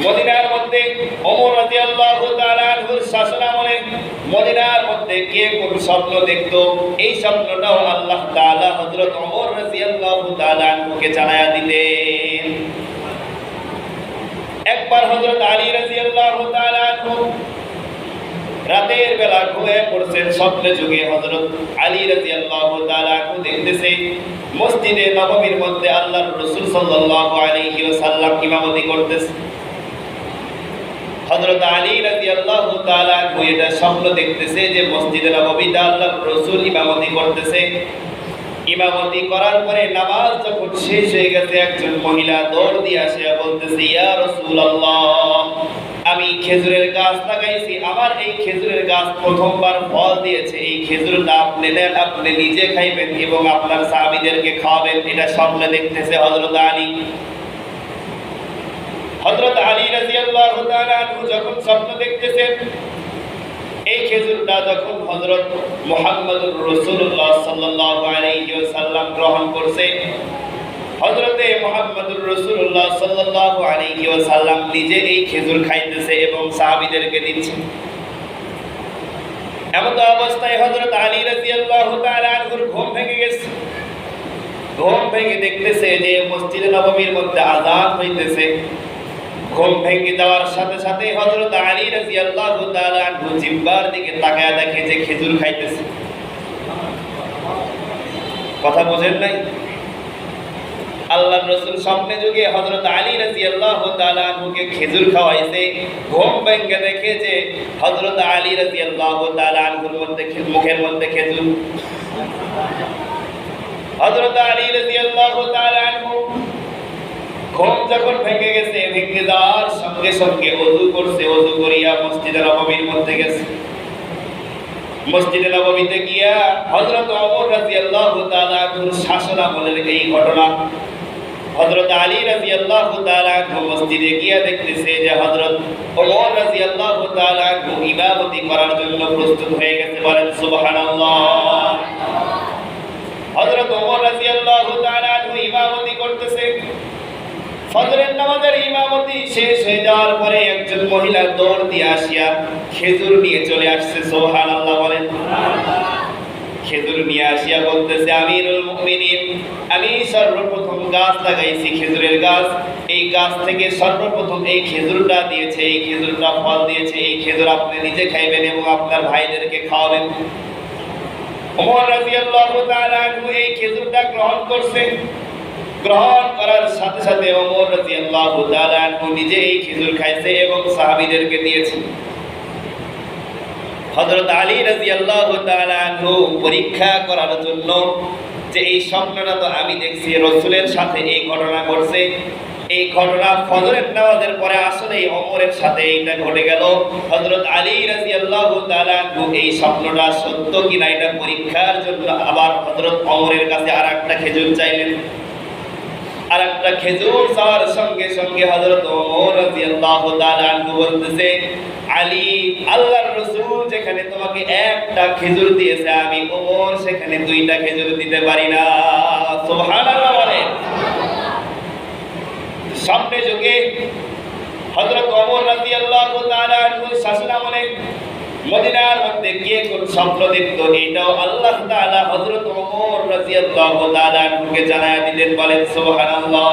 মদিনার মধ্যে ওমর রাদিয়াল্লাহু তাআলা আনহুর শাসনামলে মদিনার মধ্যে কে কোন স্বপ্ন দেখতো, এই স্বপ্নটাও আল্লাহ তাআলা হযরত ওমর রাদিয়াল্লাহু তাআলা আনহুকে জানায়া দিলেন। একবার হযরত আলী রাদিয়াল্লাহু তাআলা আনহু রাতের বেলা ঘুমিয়ে পড়ছেন, স্বপ্নে যুগে হযরত আলী রাদিয়াল্লাহু তাআলা আনহু দেখতেছে মসজিদে নববীর মধ্যে আল্লাহর রাসূল সাল্লাল্লাহু আলাইহি ওয়াসাল্লাম ইমামতি করতেছে। হযরত আলী রাদিয়াল্লাহু তাআলা আনহু এটা স্বপ্ন দেখতেছে যে মসজিদে নববীতে আল্লাহর রাসূল ইমামতি করতেছে। ইমামতি করার পরে নামাজ যখন শেষ হয়ে গেছে, একজন মহিলা দৌড় দিয়ে আসে বলতেছে, ইয়া রাসূলুল্লাহ, আমি খেজুরের গাছ লাগাইছি, আমার এই খেজুরের গাছ প্রথমবার ফল দিয়েছে, এই খেজুরটা আপনি নেন, আপনি নিজে খাইবেন এবং আপনার সাহাবীদেরকে খাওয়াবেন। এটা স্বপ্নে দেখতেছে হযরত আলী। হযরত আলী রাদিয়াল্লাহু তাআলা আনহু যখন স্বপ্ন দেখতেছেন, এই খেজুরটা যখন হযরত মুহাম্মদুর রাসূলুল্লাহ সাল্লাল্লাহু আলাইহি ওয়াসাল্লাম গ্রহণ করছে, হযরতে মুহাম্মদুর রাসূলুল্লাহ সাল্লাল্লাহু আলাইহি ওয়াসাল্লাম নিজে এই খেজুর খাইতেছে এবং সাহাবীদেরকে দিচ্ছে। এমন অবস্থায় হযরত আলী রাদিয়াল্লাহু তাআলা আনহুর ঘুম ভেঙে গেছে। ঘুম ভেঙে দেখতেছে যে মসজিদে নববীর মধ্যে আযান হইতেছে। ঘুম ভেঙে যাওয়ার সাথে সাথে হযরত আলী রাদিয়াল্লাহু তাআলা আনহু জিহ্বার দিকে তাকায়া দেখে যে খেজুর খাইতেছে। কথা বোঝেন নাই? আল্লাহর রাসূল স্বপ্নে যুগে হযরত আলী রাদিয়াল্লাহু তাআলা আনহুকে খেজুর খাওয়াইছে। ঘুম ভেঙে দেখে যে হযরত আলী রাদিয়াল্লাহু তাআলা আনহুর মধ্যে মুখের মধ্যে খেজুর। হযরত আলী রাদিয়াল্লাহু তাআলা আনহু ঘুম যখন ভেঙে গেছে, ভেঙে যাওয়ার সঙ্গে সঙ্গে ওযু করছে, ওযু করিয়া মসজিদে নববীর মধ্যে গেছে। মসজিদে নববীতে গিয়া হযরত ওমর রাদিয়াল্লাহু তাআলা আনহুর শাসনামলের এই ঘটনা হযরত আলী রাদিয়াল্লাহু তাআলা আনহু মসজিদে গিয়া দেখতেছে যে হযরত ওমর রাদিয়াল্লাহু তাআলা আনহু ইমামতি করার জন্য প্রস্তুত হয়ে গেছে। বলেন সুবহানাল্লাহ। হযরত ওমর রাদিয়াল্লাহু তাআলা আনহু ইমামতি করতেছে। ফজরের নামাজের ইমামতি শেষ হয়ে যাওয়ার পরে একজন মহিলা দৌড় দিয়ে আসিয়া খেজুর নিয়ে চলে আসছে। সুবহানাল্লাহ বলেন। খেজুর নিয়ে আসিয়া বলতেছে, আমিরুল মুমিনিন, আমি সর্বপ্রথম গাছ লাগাইছি, খেজুরের গাছ। এই গাছ থেকে সর্বপ্রথম এই খেজুরটা দিয়েছে, এই খেজুরটা ফল দিয়েছে, এই খেজুর আপনি নিজে খাইবেন এবং আপনার ভাইদেরকে খাওয়াবেন। ওমর রাদিয়াল্লাহু তাআলা আনহু এই খেজুরটা গ্রহণ করছে। গ্রহণ করার সাথে সাথে ওমর রাদিয়াল্লাহু তাআলা আনহু নিজে এই খেজুর খাইছে এবং সাহাবীদেরকে দিয়েছে। হযরত আলী রাদিয়াল্লাহু তাআলা আনহু পরীক্ষা করার জন্য যে এই স্বপ্নটা তো আমি দেখছি রাসূলের সাথে এই ঘটনা ঘটছে, এই ঘটনা ফজরের নামাজের পরে আসলে ওমরের সাথে এইটা ঘটে গেল। হযরত আলী রাদিয়াল্লাহু তাআলা আনহু এই স্বপ্নটা সত্য কিনা এটা পরীক্ষার জন্য আবার হযরত ওমরের কাছে আরেকটা খেজুর চাইলেন। আরেকটা খেজুর চাওয়ার সঙ্গে সঙ্গে হযরত ওমর রাদিয়াল্লাহু তাআলা আনহু বলতেছে, আলী, আল্লাহর রাসূল যেখানে তোমাকে একটা খেজুর দিয়েছে, আমি ওমর সেখানে দুইটা খেজুর দিতে পারি না। সুবহানাল্লাহ বলেন। সামনে যুগে হযরত ওমর রাদিয়াল্লাহু তাআলা আনহু শাসনামলে মদিনার মধ্যে কে কোন স্বপ্ন দেখতো, এটাও আল্লাহ তাআলা হযরত ওমর রাদিয়াল্লাহু তাআলা আনহুকে জানায়া দিলেন। বলেন সুবহানাল্লাহ।